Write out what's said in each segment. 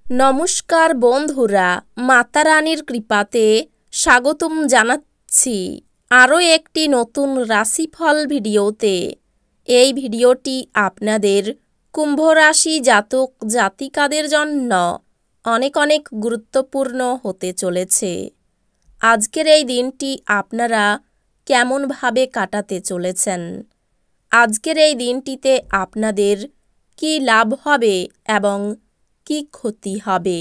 নমস্কার বন্ধুরা, মাতা রানীর কৃপাতে স্বাগতম জানাচ্ছি আরও একটি নতুন রাশিফল ভিডিওতে। এই ভিডিওটি আপনাদের কুম্ভ রাশি জাতক জাতিকাদের জন্য অনেক অনেক গুরুত্বপূর্ণ হতে চলেছে। আজকের এই দিনটি আপনারা কেমনভাবে কাটাতে চলেছেন, আজকের এই দিনটিতে আপনাদের কি লাভ হবে এবং কি ক্ষতি হবে,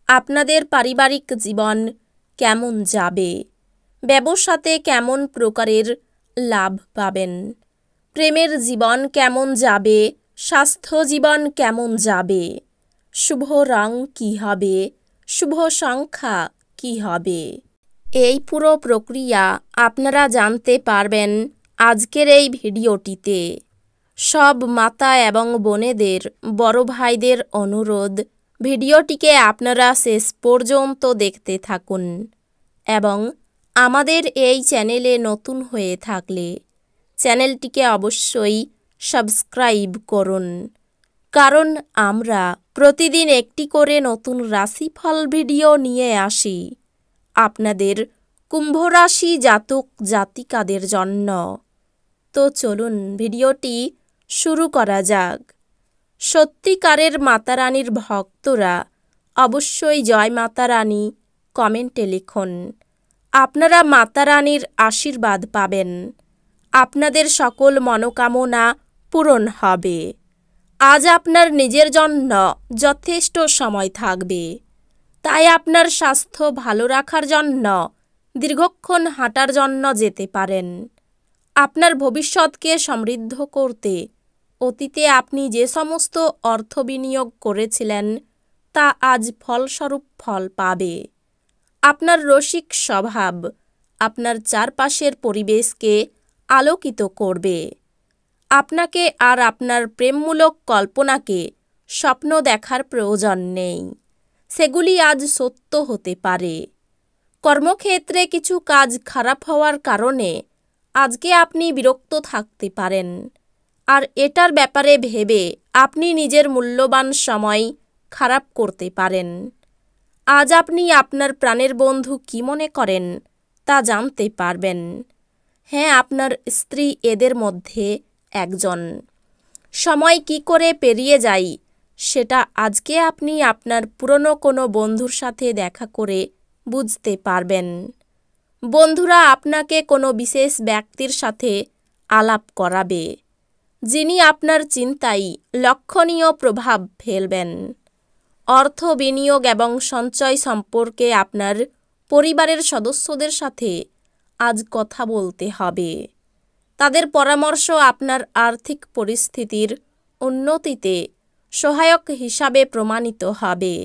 আপনাদের পারিবারিক জীবন কেমন যাবে, ব্যবসাতে কেমন প্রকারের লাভ পাবেন, প্রেমের জীবন কেমন যাবে, স্বাস্থ্য জীবন কেমন যাবে, শুভ রং কী হবে, শুভ সংখ্যা কী হবে, এই পুরো প্রক্রিয়া আপনারা জানতে পারবেন আজকের এই ভিডিওটিতে। সব মাতা এবং বোনেদের, বড় ভাইদের অনুরোধ, ভিডিওটিকে আপনারা শেষ পর্যন্ত দেখতে থাকুন এবং আমাদের এই চ্যানেলে নতুন হয়ে থাকলে চ্যানেলটিকে অবশ্যই সাবস্ক্রাইব করুন, কারণ আমরা প্রতিদিন একটি করে নতুন রাশিফল ভিডিও নিয়ে আসি আপনাদের কুম্ভ রাশি জাতক জাতিকাদের জন্য। তো চলুন ভিডিওটি শুরু করা যাক। সত্যিকারের মাতারানীর ভক্তরা অবশ্যই জয় মাতা রানী কমেন্টে লিখুন। আপনারা মাতারানীর আশীর্বাদ পাবেন, আপনাদের সকল মনোকামনা পূরণ হবে। আজ আপনার নিজের জন্য যথেষ্ট সময় থাকবে, তাই আপনার স্বাস্থ্য ভালো রাখার জন্য দীর্ঘক্ষণ হাঁটার জন্য যেতে পারেন। আপনার ভবিষ্যৎকে সমৃদ্ধ করতে অতীতে আপনি যে সমস্ত অর্থ বিনিয়োগ করেছিলেন তা আজ ফলস্বরূপ ফল পাবে। আপনার রসিক স্বভাব আপনার চারপাশের পরিবেশকে আলোকিত করবে। আপনাকে আর আপনার প্রেমমূলক কল্পনাকে স্বপ্ন দেখার প্রয়োজন নেই, সেগুলি আজ সত্য হতে পারে। কর্মক্ষেত্রে কিছু কাজ খারাপ হওয়ার কারণে আজকে আপনি বিরক্ত থাকতে পারেন, আর এটার ব্যাপারে ভেবে আপনি নিজের মূল্যবান সময় খারাপ করতে পারেন। আজ আপনি আপনার প্রাণের বন্ধু কি মনে করেন তা জানতে পারবেন। হ্যাঁ, আপনার স্ত্রী এদের মধ্যে একজন। সময় কি করে পেরিয়ে যায় সেটা আজকে আপনি আপনার পুরনো কোনো বন্ধুর সাথে দেখা করে বুঝতে পারবেন। বন্ধুরা আপনাকে কোনো বিশেষ ব্যক্তির সাথে আলাপ করাবে, যিনি আপনার চিন্তায় লক্ষণীয় প্রভাব ফেলবেন। অর্থ বিনিয়োগ এবং সঞ্চয় সম্পর্কে আপনার পরিবারের সদস্যদের সাথে আজ কথা বলতে হবে। তাদের পরামর্শ আপনার আর্থিক পরিস্থিতির উন্নতিতে সহায়ক হিসাবে প্রমাণিত হবে।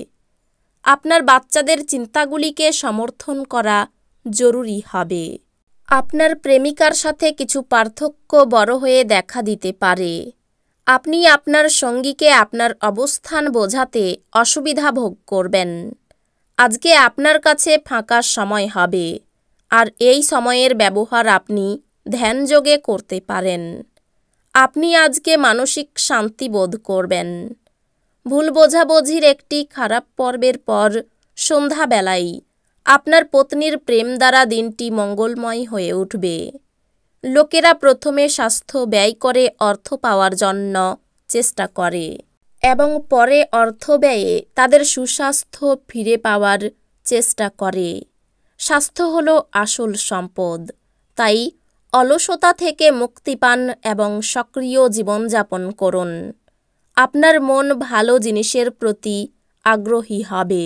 আপনার বাচ্চাদের চিন্তাগুলিকে সমর্থন করা জরুরি হবে। আপনার প্রেমিকার সাথে কিছু পার্থক্য বড় হয়ে দেখা দিতে পারে। আপনি আপনার সঙ্গীকে আপনার অবস্থান বোঝাতে অসুবিধা ভোগ করবেন। আজকে আপনার কাছে ফাঁকা সময় হবে, আর এই সময়ের ব্যবহার আপনি ধ্যানযোগে করতে পারেন। আপনি আজকে মানসিক শান্তি বোধ করবেন। ভুল বোঝাবুঝির একটি খারাপ পর্বের পর সন্ধ্যাবেলায় আপনার পত্নীর প্রেম দ্বারা দিনটি মঙ্গলময় হয়ে উঠবে। লোকেরা প্রথমে স্বাস্থ্য ব্যয় করে অর্থ পাওয়ার জন্য চেষ্টা করে এবং পরে অর্থ ব্যয়ে তাদের সুস্বাস্থ্য ফিরে পাওয়ার চেষ্টা করে। স্বাস্থ্য হলো আসল সম্পদ, তাই অলসতা থেকে মুক্তি পান এবং সক্রিয় জীবনযাপন করুন। আপনার মন ভালো জিনিসের প্রতি আগ্রহী হবে।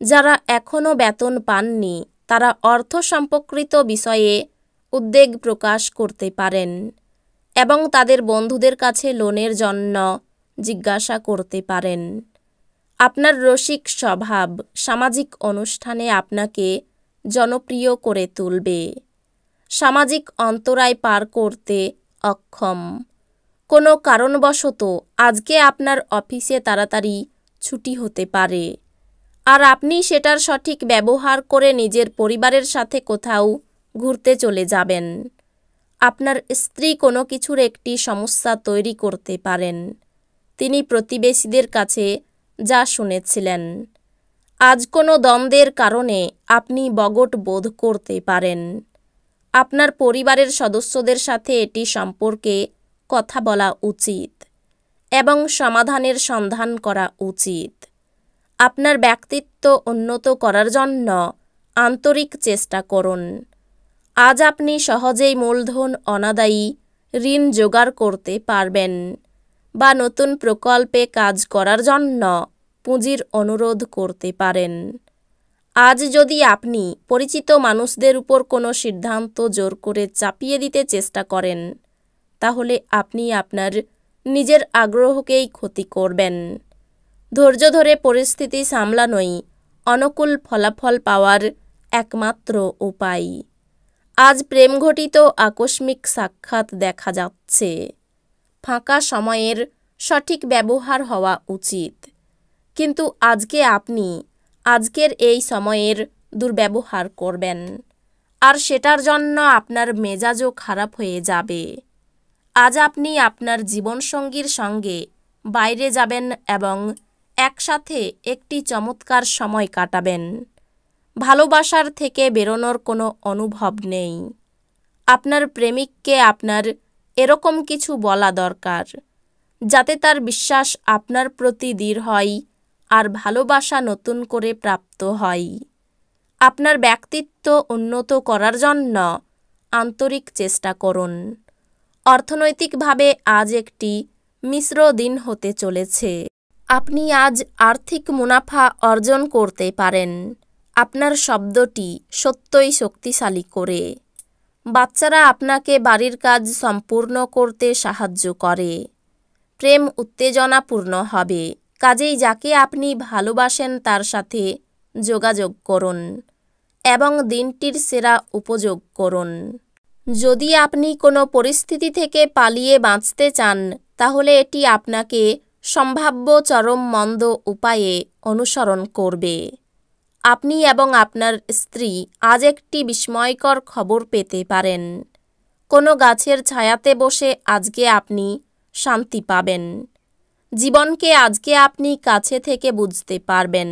যারা এখনও বেতন পাননি তারা অর্থ সম্পর্কিত বিষয়ে উদ্বেগ প্রকাশ করতে পারেন এবং তাদের বন্ধুদের কাছে লোনের জন্য জিজ্ঞাসা করতে পারেন। আপনার রসিক স্বভাব সামাজিক অনুষ্ঠানে আপনাকে জনপ্রিয় করে তুলবে। সামাজিক অন্তরায় পার করতে অক্ষম। কোনো কারণবশত আজকে আপনার অফিসে তাড়াতাড়ি ছুটি হতে পারে, আর আপনি সেটার সঠিক ব্যবহার করে নিজের পরিবারের সাথে কোথাও ঘুরতে চলে যাবেন। আপনার স্ত্রী কোনো কিছুর একটি সমস্যা তৈরি করতে পারেন। তিনি প্রতিবেশীদের কাছে যা শুনেছিলেন। আজ কোনো দ্বন্দ্বের কারণে আপনি বগট বোধ করতে পারেন। আপনার পরিবারের সদস্যদের সাথে এটি সম্পর্কে কথা বলা উচিত এবং সমাধানের সন্ধান করা উচিত। আপনার ব্যক্তিত্ব উন্নত করার জন্য আন্তরিক চেষ্টা করুন। আজ আপনি সহজেই মূলধন অনাদায়ী ঋণ জোগাড় করতে পারবেন বা নতুন প্রকল্পে কাজ করার জন্য পুঁজির অনুরোধ করতে পারেন। আজ যদি আপনি পরিচিত মানুষদের উপর কোনো সিদ্ধান্ত জোর করে চাপিয়ে দিতে চেষ্টা করেন, তাহলে আপনি আপনার নিজের আগ্রহকেই ক্ষতি করবেন। ধৈর্য ধরে পরিস্থিতি সামলানোই অনুকূল ফলাফল পাওয়ার একমাত্র উপায়। আজ প্রেমঘটিত আকস্মিক সাক্ষাৎ দেখা যাচ্ছে। ফাঁকা সময়ের সঠিক ব্যবহার হওয়া উচিত, কিন্তু আজকের এই সময়ের দুর্ব্যবহার করবেন, আর সেটার জন্য আপনার মেজাজও খারাপ হয়ে যাবে। আজ আপনি আপনার জীবনসঙ্গীর সঙ্গে বাইরে যাবেন এবং একসাথে একটি চমৎকার সময় কাটাবেন। ভালোবাসার থেকে বেরোনোর কোনো অনুভব নেই। আপনার প্রেমিককে আপনার এরকম কিছু বলা দরকার, যাতে তার বিশ্বাস আপনার প্রতি দৃঢ় হয় আর ভালোবাসা নতুন করে প্রাপ্ত হয়। আপনার ব্যক্তিত্ব উন্নত করার জন্য আন্তরিক চেষ্টা করুন। অর্থনৈতিকভাবে আজ একটি মিশ্র দিন হতে চলেছে। আপনি আজ আর্থিক মুনাফা অর্জন করতে পারেন। আপনার শব্দটি সত্যই শক্তিশালী করে। বাচ্চারা আপনাকে বাড়ির কাজ সম্পূর্ণ করতে সাহায্য করে। প্রেম উত্তেজনাপূর্ণ হবে, কাজেই যাকে আপনি ভালোবাসেন তার সাথে যোগাযোগ করুন এবং দিনটির সেরা উপযোগ করুন। যদি আপনি কোনো পরিস্থিতি থেকে পালিয়ে বাঁচতে চান, তাহলে এটি আপনাকে সম্ভাব্য চরম মন্দ উপায়ে অনুসরণ করবে। আপনি এবং আপনার স্ত্রী আজ একটি বিস্ময়কর খবর পেতে পারেন। কোনো গাছের ছায়াতে বসে আজকে আপনি শান্তি পাবেন। জীবনকে আজকে আপনি কাছে থেকে বুঝতে পারবেন।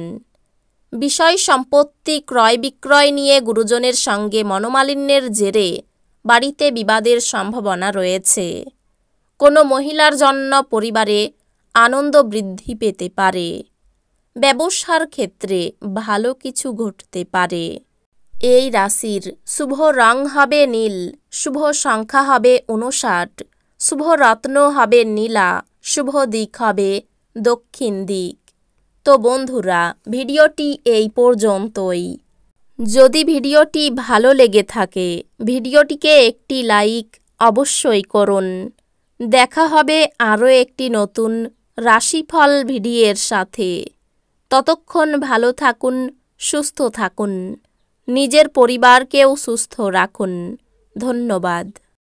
বিষয় সম্পত্তি ক্রয় বিক্রয় নিয়ে গুরুজনের সঙ্গে মনোমালিন্যের জেরে বাড়িতে বিবাদের সম্ভাবনা রয়েছে। কোনো মহিলার জন্য পরিবারে আনন্দ বৃদ্ধি পেতে পারে। ব্যবসার ক্ষেত্রে ভালো কিছু ঘটতে পারে। এই রাশির শুভ রং হবে নীল, শুভ সংখ্যা হবে 59, শুভ রত্ন হবে নীলা, শুভ দিক হবে দক্ষিণ দিক। তো বন্ধুরা, ভিডিওটি এই পর্যন্তই। যদি ভিডিওটি ভালো লেগে থাকে, ভিডিওটিকে একটি লাইক অবশ্যই করুন। দেখা হবে আরও একটি নতুন রাশিফল ভিডিওর সাথে। ততক্ষণ ভালো থাকুন, সুস্থ থাকুন, নিজের পরিবারকেও সুস্থ রাখুন। ধন্যবাদ।